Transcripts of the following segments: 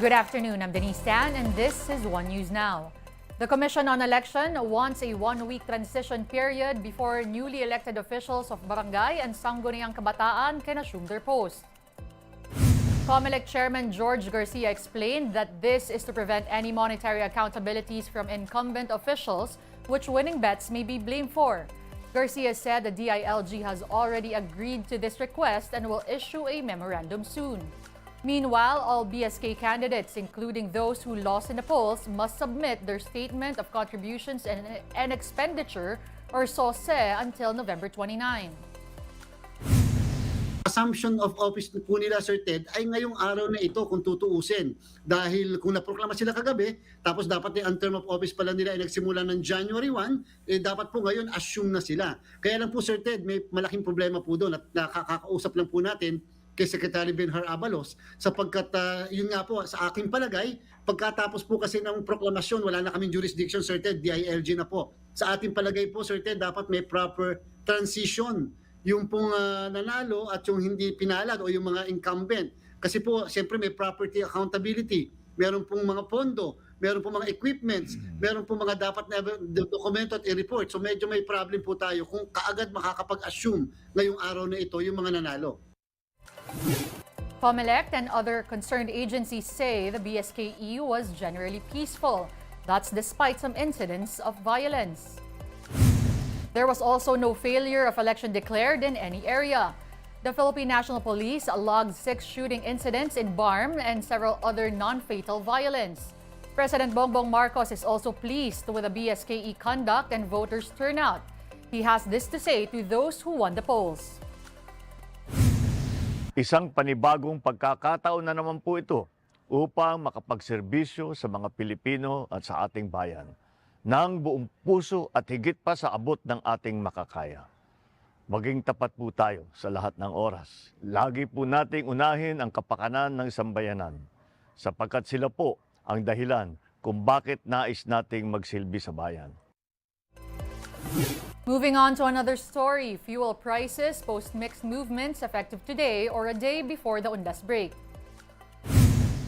Good afternoon, I'm Denise Tan and this is One News Now. The Commission on Election wants a one-week transition period before newly elected officials of barangay and sangguniang kabataan can assume their post. COMELEC Chairman George Garcia explained that this is to prevent any monetary accountabilities from incumbent officials, which winning bets may be blamed for. Garcia said the DILG has already agreed to this request and will issue a memorandum soon. Meanwhile, all BSK candidates, including those who lost in the polls, must submit their statement of contributions and expenditure or SOSE until November 29. Assumption of office po nila, Sir Ted, ay ngayong araw na ito kung tutuusin. Dahil kung naproklama sila kagabi, tapos dapat ang term of office pala nila ay nagsimula ng January 1, dapat po ngayon assume na sila. Kaya lang po, Sir Ted, may malaking problema po doon at nakakausap lang po natin kay Secretary Benhur Abalos sapagkat yun nga po sa aking palagay pagkatapos po kasi ng proklamasyon wala na kaming jurisdiction, Sir Ted, DILG na po. Sa ating palagay po, Sir Ted, dapat may proper transition yung pong nanalo at yung hindi pinalad o yung mga incumbent. Kasi po, siyempre may property accountability. Meron pong mga pondo, meron pong mga equipments, meron pong mga dapat na dokumento at i-report. So medyo may problem po tayo kung kaagad makakapag-assume ngayong araw na ito yung mga nanalo. COMELEC and other concerned agencies say the BSKE was generally peaceful. That's despite some incidents of violence. There was also no failure of election declared in any area. The Philippine National Police logged 6 shooting incidents in BARM and several other non-fatal violence. President Bongbong Marcos is also pleased with the BSKE conduct and voters' turnout. He has this to say to those who won the polls. Isang panibagong pagkakataon na naman po ito upang makapagserbisyo sa mga Pilipino at sa ating bayan ng buong puso at higit pa sa abot ng ating makakaya. Maging tapat po tayo sa lahat ng oras. Lagi po nating unahin ang kapakanan ng sambayanan sapagkat sila po ang dahilan kung bakit nais nating magsilbi sa bayan. Moving on to another story, fuel prices post mixed movements effective today or a day before the Undas break.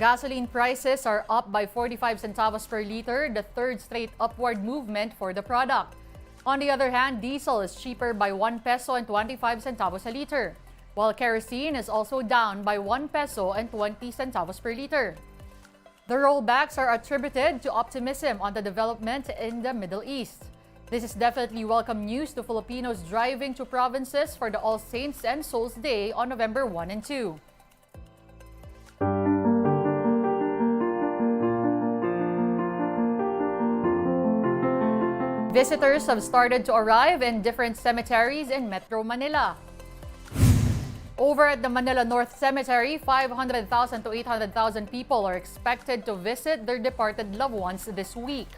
Gasoline prices are up by 45 centavos per liter, the third straight upward movement for the product. On the other hand, diesel is cheaper by 1 peso and 25 centavos a liter, while kerosene is also down by 1 peso and 20 centavos per liter. The rollbacks are attributed to optimism on the development in the Middle East. This is definitely welcome news to Filipinos driving to provinces for the All Saints and Souls Day on November 1 and 2. Visitors have started to arrive in different cemeteries in Metro Manila. Over at the Manila North Cemetery, 500,000 to 800,000 people are expected to visit their departed loved ones this week.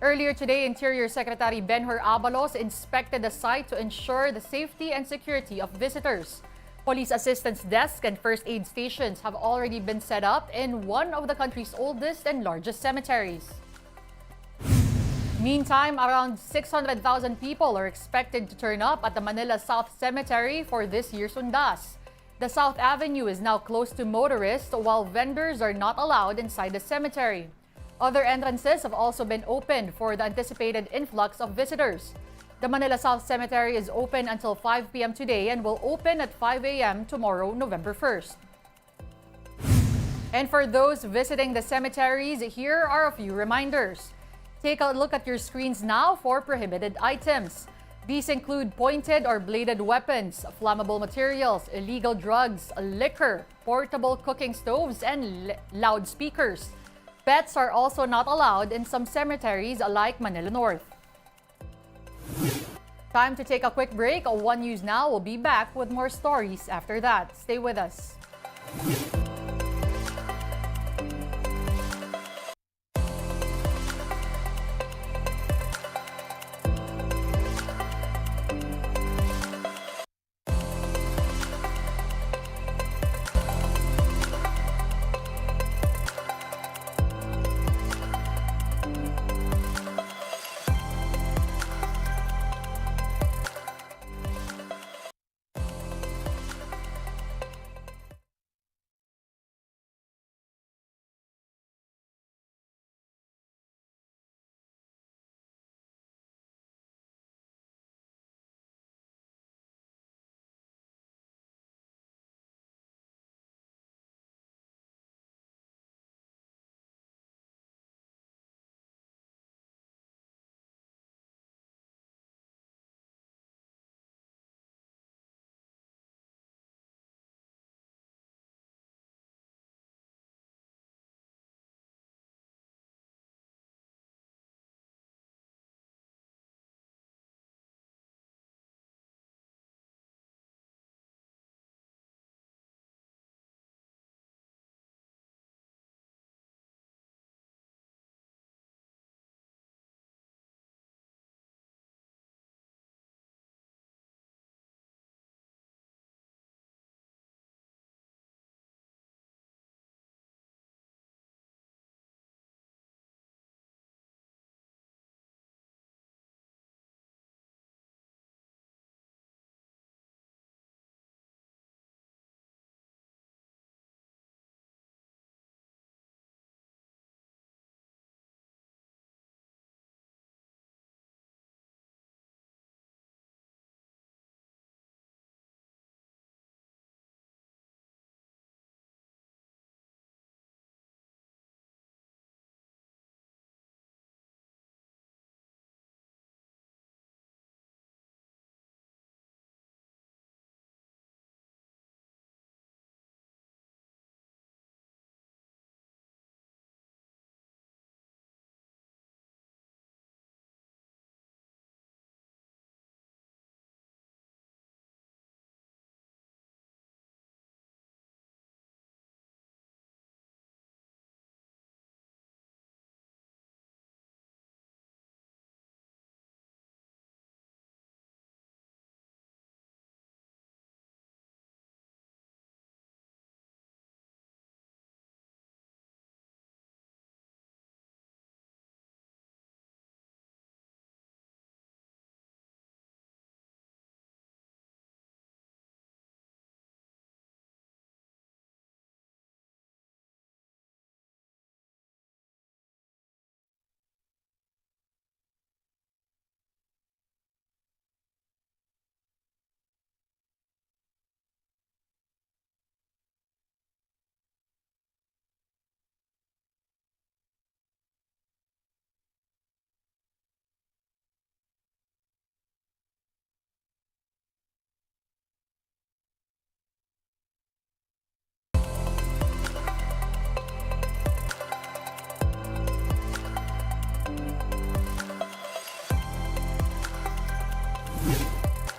Earlier today, Interior Secretary Benhur Abalos inspected the site to ensure the safety and security of visitors. Police assistance desks and first aid stations have already been set up in one of the country's oldest and largest cemeteries. Meantime, around 600,000 people are expected to turn up at the Manila South Cemetery for this year's Undas. The South Avenue is now closed to motorists while vendors are not allowed inside the cemetery. Other entrances have also been opened for the anticipated influx of visitors. The Manila South Cemetery is open until 5 p.m. today and will open at 5 a.m. tomorrow, November 1st. And for those visiting the cemeteries, here are a few reminders. Take a look at your screens now for prohibited items. These include pointed or bladed weapons, flammable materials, illegal drugs, liquor, portable cooking stoves, and loudspeakers. Pets are also not allowed in some cemeteries like Manila North. Time to take a quick break. One News Now will be back with more stories after that. Stay with us.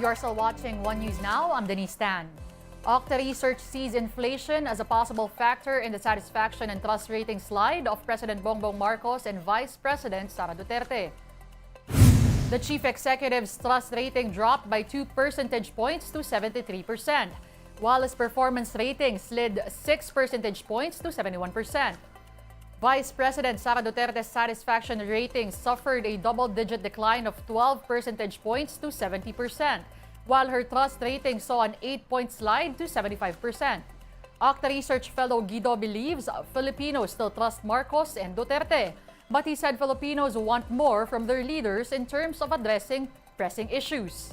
You are still watching One News Now. I'm Denise Tan. Okta Research sees inflation as a possible factor in the satisfaction and trust rating slide of President Bongbong Marcos and Vice President Sara Duterte. The chief executive's trust rating dropped by 2 percentage points to 73%, while his performance rating slid 6 percentage points to 71%. Vice President Sara Duterte's satisfaction rating suffered a double-digit decline of 12 percentage points to 70%, while her trust rating saw an 8-point slide to 75%. Okta Research fellow Guido believes Filipinos still trust Marcos and Duterte, but he said Filipinos want more from their leaders in terms of addressing pressing issues.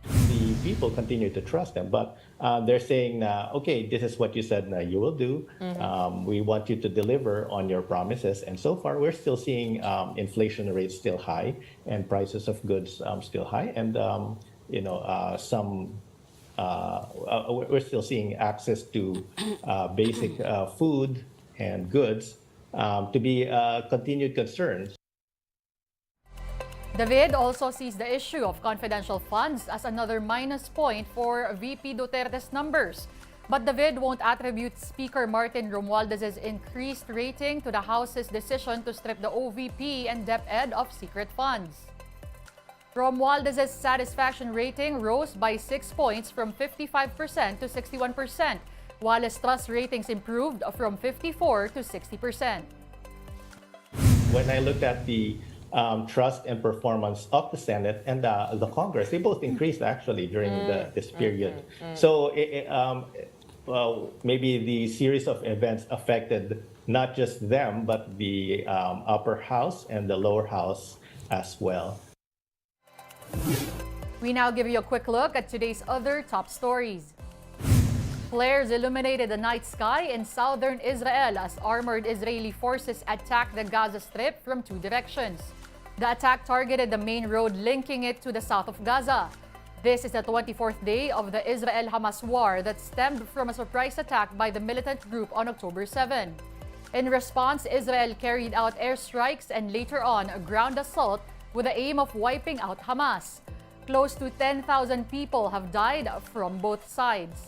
The people continue to trust them, but they're saying, okay, this is what you said you will do. We want you to deliver on your promises. And so far, we're still seeing inflation rates still high and prices of goods still high. And, we're still seeing access to basic food and goods to be continued concerns. David also sees the issue of confidential funds as another minus point for VP Duterte's numbers. But David won't attribute Speaker Martin Romualdez's increased rating to the House's decision to strip the OVP and DepEd of secret funds. Romualdez's satisfaction rating rose by 6 points from 55% to 61%, while his trust ratings improved from 54% to 60%. When I looked at the trust and performance of the Senate and the Congress, they both increased actually during this period. So maybe the series of events affected not just them, but the upper house and the lower house as well. We now give you a quick look at today's other top stories. Flares illuminated the night sky in southern Israel as armored Israeli forces attacked the Gaza Strip from 2 directions. The attack targeted the main road linking it to the south of Gaza. This is the 24th day of the Israel-Hamas war that stemmed from a surprise attack by the militant group on October 7. In response, Israel carried out airstrikes and later on a ground assault with the aim of wiping out Hamas. Close to 10,000 people have died from both sides.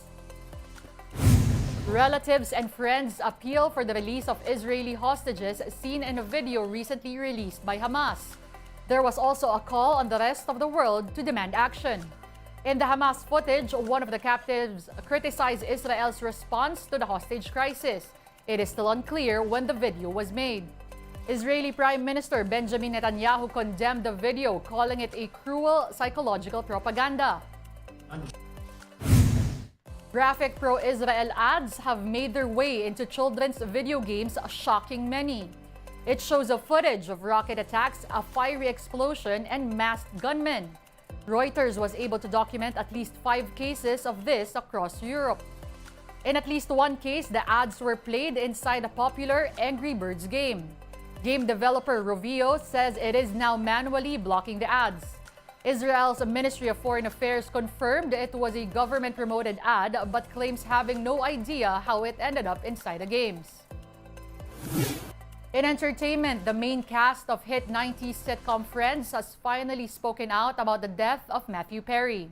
Relatives and friends appeal for the release of Israeli hostages seen in a video recently released by Hamas. There was also a call on the rest of the world to demand action. In the Hamas footage, one of the captives criticized Israel's response to the hostage crisis. It is still unclear when the video was made. Israeli Prime Minister Benjamin Netanyahu condemned the video, calling it a cruel psychological propaganda. Graphic pro-Israel ads have made their way into children's video games, shocking many. It shows a footage of rocket attacks, a fiery explosion, and masked gunmen. Reuters was able to document at least 5 cases of this across Europe. In at least one case, the ads were played inside a popular Angry Birds game. Game developer Rovio says it is now manually blocking the ads. Israel's Ministry of Foreign Affairs confirmed it was a government-promoted ad, but claims having no idea how it ended up inside the games. In entertainment, the main cast of hit 90s sitcom Friends has finally spoken out about the death of Matthew Perry.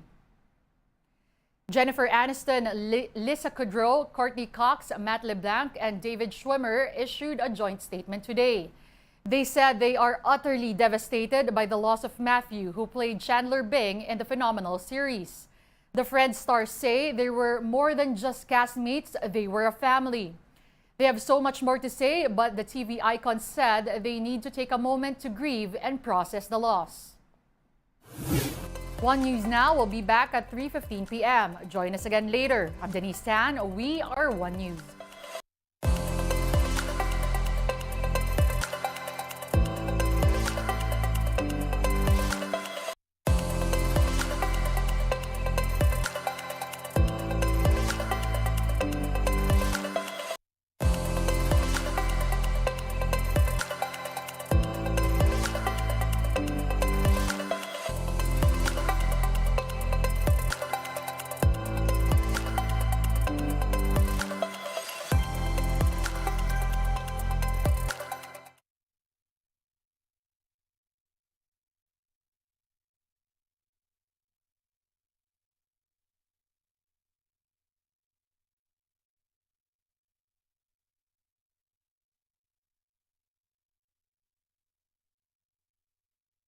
Jennifer Aniston, Lisa Kudrow, Courtney Cox, Matt LeBlanc, and David Schwimmer issued a joint statement today. They said they are utterly devastated by the loss of Matthew, who played Chandler Bing in the phenomenal series. The Friends stars say they were more than just castmates, they were a family. They have so much more to say, but the TV icon said they need to take a moment to grieve and process the loss. One News Now will be back at 3:15 p.m. Join us again later. I'm Denise Tan. We are One News.